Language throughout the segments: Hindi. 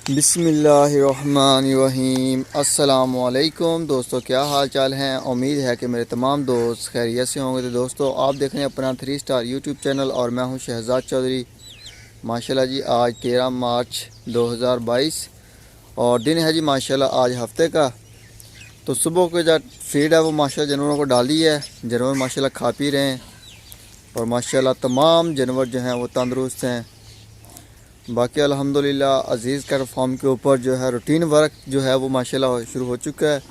बिस्मिल्लाहिर्रहमानिर्रहीम। अस्सलामुअलैकुम दोस्तों, क्या हाल चाल हैं। उम्मीद है कि मेरे तमाम दोस्त खैरियत से होंगे। तो दोस्तों, आप देख रहे हैं अपना 3 स्टार यूट्यूब चैनल और मैं हूं शहजाद चौधरी। माशाल्लाह जी, आज 13 मार्च 2022 और दिन है जी माशाल्लाह आज हफ्ते का। तो सुबह को जो फीड है वो माशाल्लाह जानवरों को डाली है। जानवर माशाल्लाह खा पी रहे हैं और माशाल्लाह तमाम जानवर जो हैं वो तंदुरुस्त हैं। बाकी अल्हम्दुलिल्लाह अज़ीज़ कैटल फार्म के ऊपर जो है रूटीन वर्क जो है वो माशाल्लाह शुरू हो चुका है।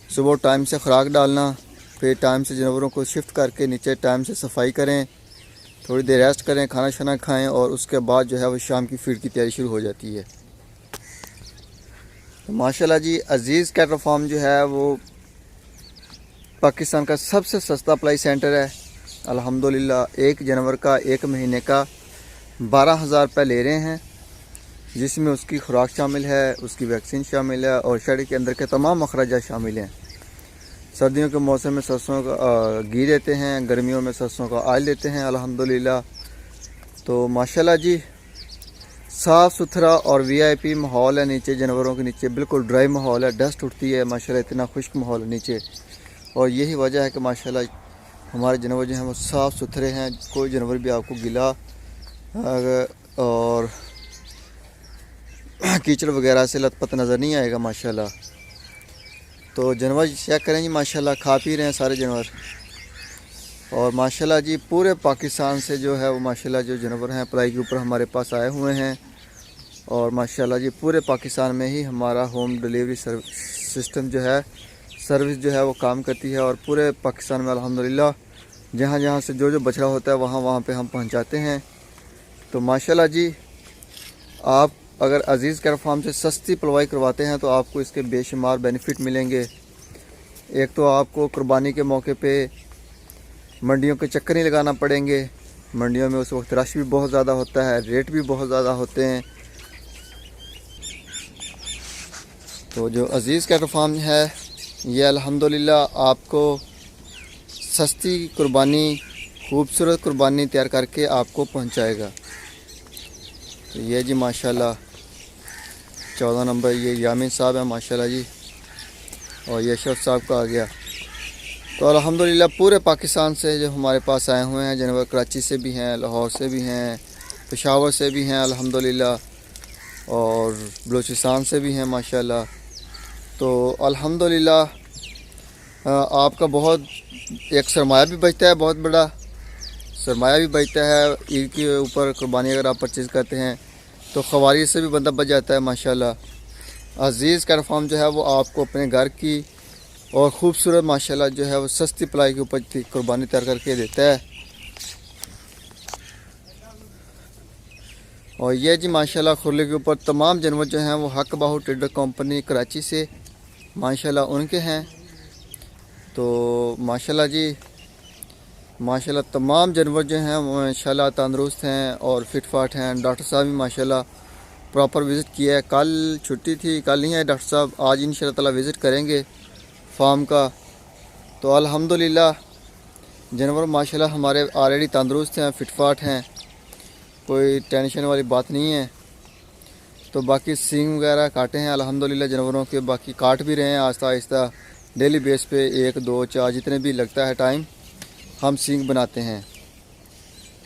सुबह टाइम से खुराक डालना, फिर टाइम से जानवरों को शिफ्ट करके नीचे टाइम से सफाई करें, थोड़ी देर रेस्ट करें, खाना शाना खाएं और उसके बाद जो है वो शाम की फीड की तैयारी शुरू हो जाती है। तो माशाल्लाह जी अज़ीज़ कैटल फार्म जो है वो पाकिस्तान का सबसे सस्ता अप्लाई सेंटर है। अल्हम्दुलिल्लाह एक जानवर का एक महीने का 12,000 रुपये ले रहे हैं, जिसमें उसकी खुराक शामिल है, उसकी वैक्सीन शामिल है और शरीर के अंदर के तमाम अखराजात शामिल हैं। सर्दियों के मौसम में सरसों का घी देते हैं, गर्मियों में सरसों का ऑयल देते हैं अल्हम्दुलिल्लाह। तो माशाल्लाह जी साफ़ सुथरा और वीआईपी माहौल है। नीचे जानवरों के नीचे बिल्कुल ड्राई माहौल है, डस्ट उठती है माशाल्लाह, इतना खुश्क माहौल है नीचे। और यही वजह है कि माशाल्लाह हमारे जानवर जो हैं वो साफ़ सुथरे हैं। कोई जानवर भी आपको गिला और कीचड़ वगैरह से लथपथ नज़र नहीं आएगा माशाल्लाह। तो जानवर चेक करें जी, माशाल्लाह खा पी रहे हैं सारे जानवर। और माशाल्लाह जी पूरे पाकिस्तान से जो है वो माशाल्लाह जो जानवर हैं अप्लाई के ऊपर हमारे पास आए हुए हैं। और माशाल्लाह जी पूरे पाकिस्तान में ही हमारा होम डिलीवरी सिस्टम जो है, सर्विस जो है वो काम करती है। और पूरे पाकिस्तान में अल्हम्दुलिल्लाह जहाँ जहाँ से जो बछड़ा होता है वहाँ वहाँ पे हम पहुँचाते हैं। तो माशाल्लाह जी आप अगर अज़ीज़ कैटल फार्म से सस्ती पलवाई करवाते हैं तो आपको इसके बेशुमार बेनिफिट मिलेंगे। एक तो आपको कुर्बानी के मौके पे मंडियों के चक्कर नहीं लगाना पड़ेंगे। मंडियों में उस वक्त रश भी बहुत ज़्यादा होता है, रेट भी बहुत ज़्यादा होते हैं। तो जो अज़ीज़ कैटल फार्म है ये अल्हम्दुलिल्लाह आपको सस्ती कुर्बानी, खूबसूरत कुर्बानी तैयार करके आपको पहुंचाएगा। तो ये जी माशाल्लाह 14 नंबर ये यामिन साहब है माशाल्लाह जी, और ये अशरफ साहब का आ गया। तो अल्हम्दुलिल्लाह पूरे पाकिस्तान से जो हमारे पास आए हुए हैं जानवर, कराची से भी हैं, लाहौर से भी हैं, पेशावर से भी हैं अल्हम्दुलिल्लाह, और बलूचिस्तान से भी हैं माशाल्लाह। तो अल्हम्दुलिल्लाह आपका बहुत एक सरमाया भी बचता है, बहुत बड़ा सरमाया भी बचता है। ईद के ऊपर कुर्बानी अगर आप परचेज़ करते हैं तो ख़वारी से भी बंदा बच जाता है माशाल्लाह। अज़ीज़ कैटल फार्म जो है वो आपको अपने घर की और ख़ूबसूरत माशाल्लाह जो है वो सस्ती पलाई के ऊपर कुर्बानी तैयार करके देता है। और ये जी माशाल्लाह खुरले के ऊपर तमाम जानवर जो हैं वो हक बाहू ट्रेडर कंपनी कराची से माशाल्लाह उनके हैं। तो माशाल्लाह जी माशाल्लाह तमाम जानवर जो हैं माशाल्लाह तंदुरुस्त हैं और फिट फाट हैं। डॉक्टर साहब भी माशाल्लाह प्रॉपर विज़िट किया है। कल छुट्टी थी, कल नहीं आए डॉक्टर साहब, आज इंशाल्लाह ताला विज़िट करेंगे फार्म का। तो अल्हम्दुलिल्लाह जानवर माशाल्लाह हमारे ऑलरेडी तंदुरुस्त हैं, फिट फाट हैं, कोई टेंशन वाली बात नहीं है। तो बाकी सींग वगैरह काटे हैं अल्हम्दुलिल्लाह जानवरों के, बाकी काट भी रहे हैं आहिस्ता आहिस्ता डेली बेस पे 1 2 4 जितने भी लगता है टाइम हम सींग बनाते हैं।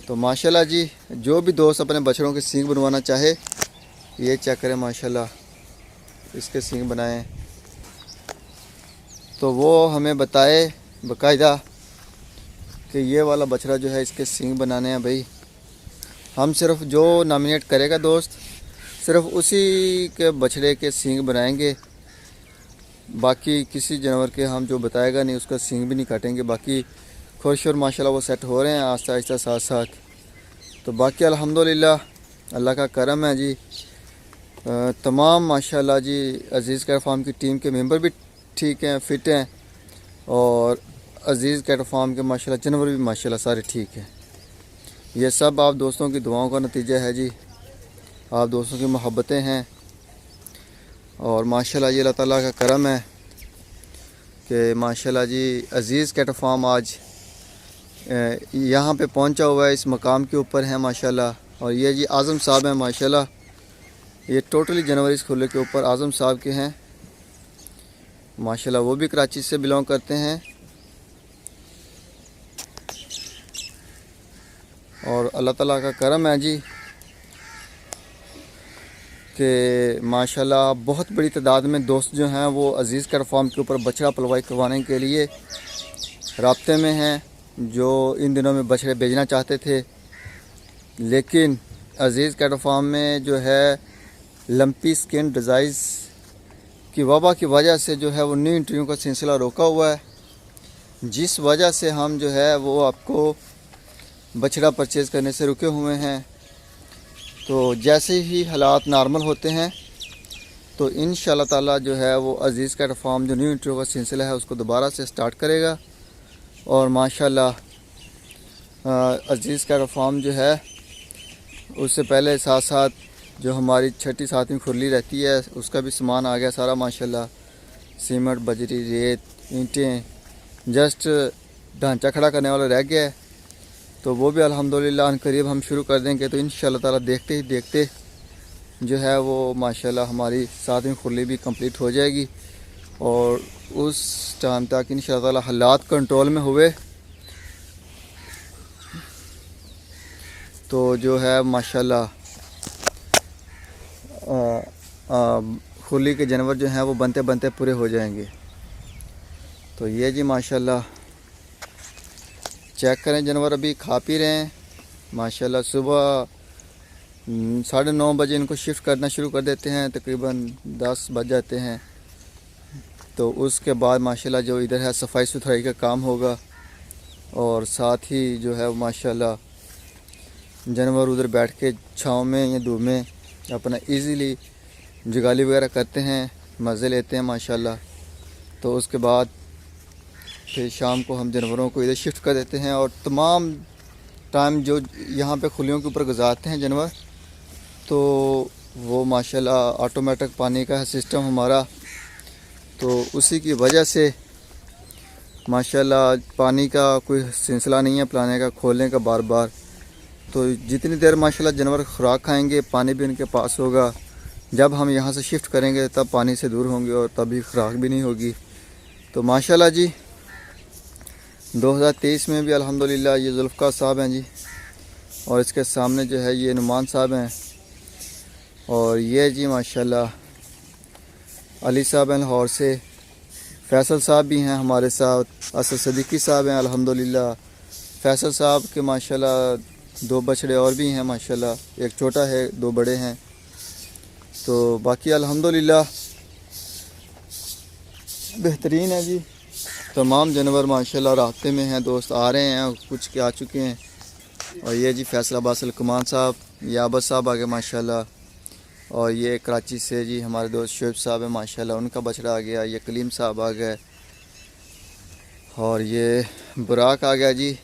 तो माशाल्लाह जी जो भी दोस्त अपने बछड़ों के सींग बनवाना चाहे ये चेक करें माशाल्लाह, इसके सींग बनाएं तो वो हमें बताए बाकायदा कि ये वाला बछड़ा जो है इसके सींग बनाने हैं। भाई हम सिर्फ जो नॉमिनेट करेगा दोस्त सिर्फ उसी के बछड़े के सींग बनाएंगे, बाकी किसी जानवर के हम जो बताएगा नहीं उसका सींग भी नहीं काटेंगे। बाकी खुश और माशाल्लाह वो सेट हो रहे हैं आहिस्ता आहिस्ता साथ साथ। तो बाकी अल्हम्दुलिल्लाह अल्लाह का करम है जी। तमाम माशाल्लाह जी अज़ीज़ कैटल फार्म की टीम के मेंबर भी ठीक हैं, फिट हैं, और अज़ीज़ कैटल फार्म के माशाल्लाह जानवर भी माशाल्लाह सारे ठीक हैं। ये सब आप दोस्तों की दुआओं का नतीजा है जी, आप दोस्तों की मोहब्बतें हैं। और माशाल्लाह ये अल्लाह ताला का करम है कि माशाल्लाह जी अज़ीज़ कैटल फार्म आज यहाँ पे पहुँचा हुआ है, इस मकाम के ऊपर है माशाल्लाह। और ये जी आज़म साहब हैं माशाल्लाह, ये टोटली जानवर इस खुले के ऊपर आज़म साहब के हैं माशाल्लाह, वो भी कराची से बिलोंग करते हैं। और अल्लाह ताला का करम है जी कि माशाल्लाह बहुत बड़ी तादाद में दोस्त जो हैं वो अज़ीज़ कैट फार्म के ऊपर बछड़ा पलवाई करवाने के लिए राब्ते में हैं, जो इन दिनों में बछड़े भेजना चाहते थे, लेकिन अज़ीज़ कैट फार्म में जो है लंपी स्किन डिज़ाइज़ की वबा की वजह से जो है वो न्यू इंटरव्यू का सिलसिला रोका हुआ है, जिस वजह से हम जो है वो आपको बछड़ा परचेज़ करने से रुके हुए हैं। तो जैसे ही हालात नॉर्मल होते हैं तो इंशाल्लाह ताला जो है वो अज़ीज़ कैट फार्म जो न्यू इंटरव्यू का सिलसिला है उसको दोबारा से स्टार्ट करेगा। और माशाल्लाह अज़ीज़ कैट फार्म जो है उससे पहले साथ साथ जो हमारी 6ठी 7वीं खुरली रहती है उसका भी सामान आ गया सारा माशाल्लाह, सीमेंट बजरी रेत ईंटें, जस्ट ढांचा खड़ा करने वाला रह गया है, तो वो भी अल्हम्दुलिल्लाह अनकरीब हम शुरू कर देंगे। तो इंशाल्लाह ताला देखते ही देखते जो है वो माशाल्लाह हमारी 7वीं खुरली भी कंप्लीट हो जाएगी और उस टाइम तक इंशाल्लाह ताला हालात कंट्रोल में हुए तो जो है माशाल्लाह खुली के जानवर जो हैं वो बनते बनते पूरे हो जाएंगे। तो ये जी माशाल्लाह चेक करें, जानवर अभी खा पी रहे हैं माशाल्लाह। सुबह 9:30 बजे इनको शिफ्ट करना शुरू कर देते हैं, तकरीबन 10 बज जाते हैं। तो उसके बाद माशाल्लाह जो इधर है सफाई सुथराई का काम होगा और साथ ही जो है माशाल्लाह जानवर उधर बैठ के छाँव में या धूप में अपना इजीली जुगाली वगैरह करते हैं, मज़े लेते हैं माशाल्लाह। तो उसके बाद फिर शाम को हम जानवरों को इधर शिफ्ट कर देते हैं और तमाम टाइम जो यहाँ पे खुलियों के ऊपर गुजारते हैं जानवर, तो वो माशाल्लाह ऑटोमेटिक पानी का सिस्टम हमारा, तो उसी की वजह से माशाल्लाह पानी का कोई सिलसिला नहीं है पिलाने का खोलने का बार बार। तो जितनी देर माशाल्लाह जानवर खुराक खाएंगे पानी भी उनके पास होगा, जब हम यहाँ से शिफ्ट करेंगे तब पानी से दूर होंगे और तभी खुराक भी नहीं होगी। तो माशाल्लाह जी 2023 में भी अल्हम्दुलिल्लाह ये जुल्फ़कार साहब हैं जी, और इसके सामने जो है ये नुमान साहब हैं, और ये जी माशाल्लाह अली साहब हैं लाहौर से, फैसल साहब भी हैं हमारे साथ, असद सदीकी साहब हैं अल्हम्दुलिल्लाह। फैसल साहब के माशाल्लाह 2 बछड़े और भी हैं माशाल्लाह, एक छोटा है 2 बड़े हैं। तो बाकी अल्हम्दुलिल्लाह बेहतरीन है जी, तमाम जानवर माशाल्लाह रास्ते में हैं, दोस्त आ रहे हैं, कुछ के आ चुके हैं। और ये जी फैसलाबाद से लुकमान साहब, याबत साहब आ गए माशाल्लाह, और ये कराची से जी हमारे दोस्त शुएब साहब हैं माशाल्लाह, उनका बछड़ा आ गया। ये कलीम साहब आ गए, और ये बुराक आ गया जी,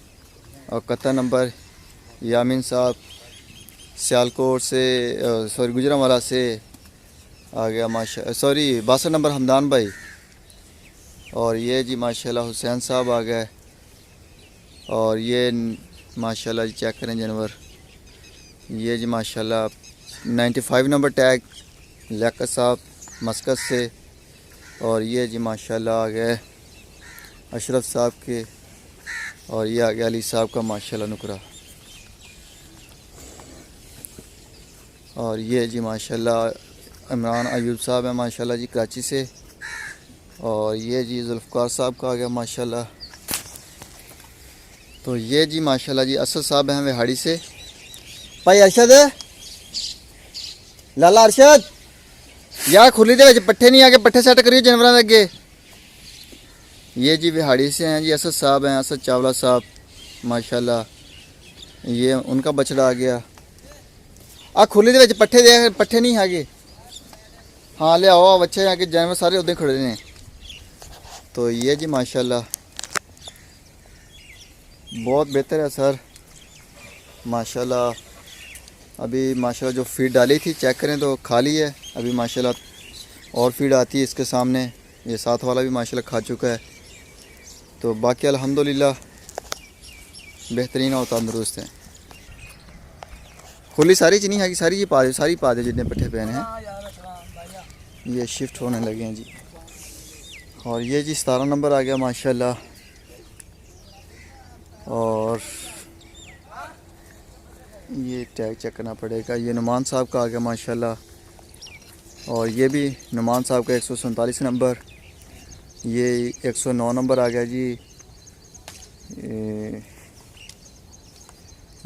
और कत्ता नंबर यामिन साहब सियालकोट से सॉरी गुजरांवाला से आ गया माशा, सॉरी 62 नंबर हमदान भाई। और ये जी माशाल्लाह हुसैन साहब आ गए, और ये माशाल्लाह जी चेक करें जानवर, ये जी माशाल्लाह 95 नंबर टैग लियाकत साहब मस्कत से, और ये जी माशाल्लाह आ गए अशरफ साहब के, और ये आ गया अली साहब का माशाल्लाह नुकरा, और ये जी माशाल्लाह इमरान अयूब साहब हैं माशाल्लाह जी कराची से, और ये जी जुल्फ़कार साहब का आ गया माशाल्लाह। तो ये जी माशाल्लाह जी असद साहब हैं विहाड़ी से। भाई अरशद, लाला अरशद यार खुली दे विच पट्ठे नहीं आके पट्ठे सेट करियो जानवरों के अगे। ये जी विहाड़ी से हैं जी असद साहब हैं, असद चावला साहब माशाल्लाह, ये उनका बछड़ा आ गया। आ खुली दे विच पट्ठे दे, पट्ठे नहीं है हाँ ले आओ बच्चे यहाँ के जानवर सारे उधर खड़े हैं। तो ये जी माशाल्लाह बहुत बेहतर है सर माशाल्लाह। अभी माशाल्लाह जो फीड डाली थी चेक करें तो खाली है, अभी माशाल्लाह और फीड आती है इसके सामने, ये साथ वाला भी माशाल्लाह खा चुका है। तो बाकी अल्हम्दुलिल्लाह बेहतरीन और तंदुरुस्त हैं। खुली सारी चीनी है कि सारी सारी पा दे जितने पट्ठे पहने हैं। ये शिफ्ट होने लगे हैं जी। और ये जी 17 नंबर आ गया माशाल्लाह। और ये टैग चेक करना पड़ेगा। ये नुमान साहब का आ गया माशाल्लाह। और ये भी नुमान साहब का 147 नंबर। ये 109 नंबर आ गया जी।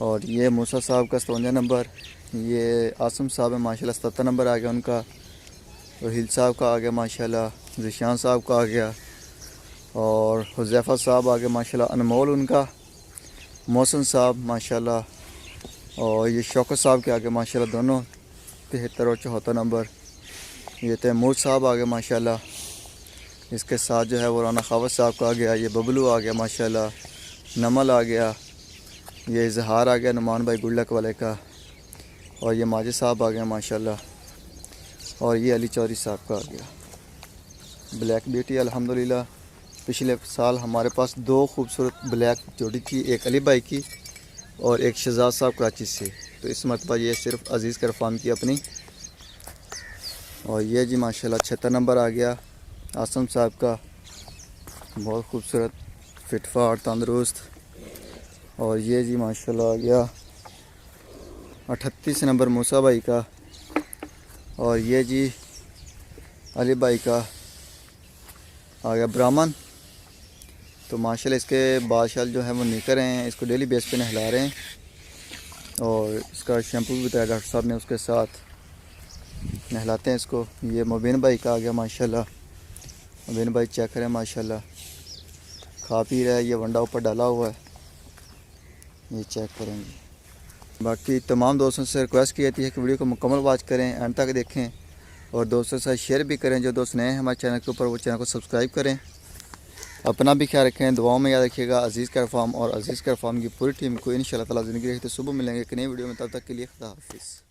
और ये मूसा साहब का 57 नंबर। ये आसम साहब है माशाल्लाह 77 नंबर आ गया उनका। और हिल साहब का आ गया माशाल्लाह। ज़िशान साहब का आ गया। और हुज़ैफ़ा साहब आ गया माशाल्लाह। अनमोल उनका। मोहसिन साहब माशाल्लाह। और ये शौकत साहब के आगे माशाल्लाह दोनों 73 और 74 नंबर। ये तैमूर साहब आ गए माशाल्लाह। इसके साथ जो है वो राना खावत साहब का आ गया। ये बबलू आ गया माशाल्लाह। नमल आ गया। ये इजहार आ गया नुमान भाई गुल्लक वाले का। और ये माजिद साहब आ गया माशाल्लाह। और ये अली चौधरी साहब का आ गया। ब्लैक ब्यूटी अल्हम्दुलिल्लाह। पिछले साल हमारे पास 2 खूबसूरत ब्लैक जोड़ी थी, एक अली भाई की और एक शहजाद साहब कराची से। तो इस मरतबा ये सिर्फ अज़ीज़ कर फार्म की अपनी। और ये जी माशाल्लाह 76 नंबर आ गया आसम साहब का। बहुत खूबसूरत फिटफाट तंदुरुस्त। और ये जी माशाल्लाह आ गया 38 नंबर मूसा भाई का। और ये जी अली भाई का आ गया ब्राह्मण। तो माशाल्लाह इसके बाल जो है वो निकल रहे हैं। इसको डेली बेस पे नहला रहे हैं। और इसका शैम्पू भी बताया डॉक्टर साहब ने, उसके साथ नहलाते हैं इसको। ये मुबीन भाई का आ गया माशाल्लाह। मुबीन भाई चेक करें माशाल्लाह, खा पी रहा है। ये वंडा ऊपर डाला हुआ है, ये चेक करेंगे। बाकी तमाम दोस्तों से रिक्वेस्ट की जाती है कि वीडियो को मुकम्मल वॉच करें, एंड तक देखें और दोस्तों के साथ शेयर भी करें। जो दोस्त नए हैं हमारे चैनल के ऊपर वो चैनल को सब्सक्राइब करें। अपना भी ख्याल रखें, दुआओं में याद रखिएगा। अज़ीज़ कर फार्म और अज़ीज़ कर फार्म की पूरी टीम को इंशाअल्लाह ताला ज़िंदगी रही तो सुबह मिलेंगे एक नई वीडियो में। तब तक के लिए खुदा हाफिज़।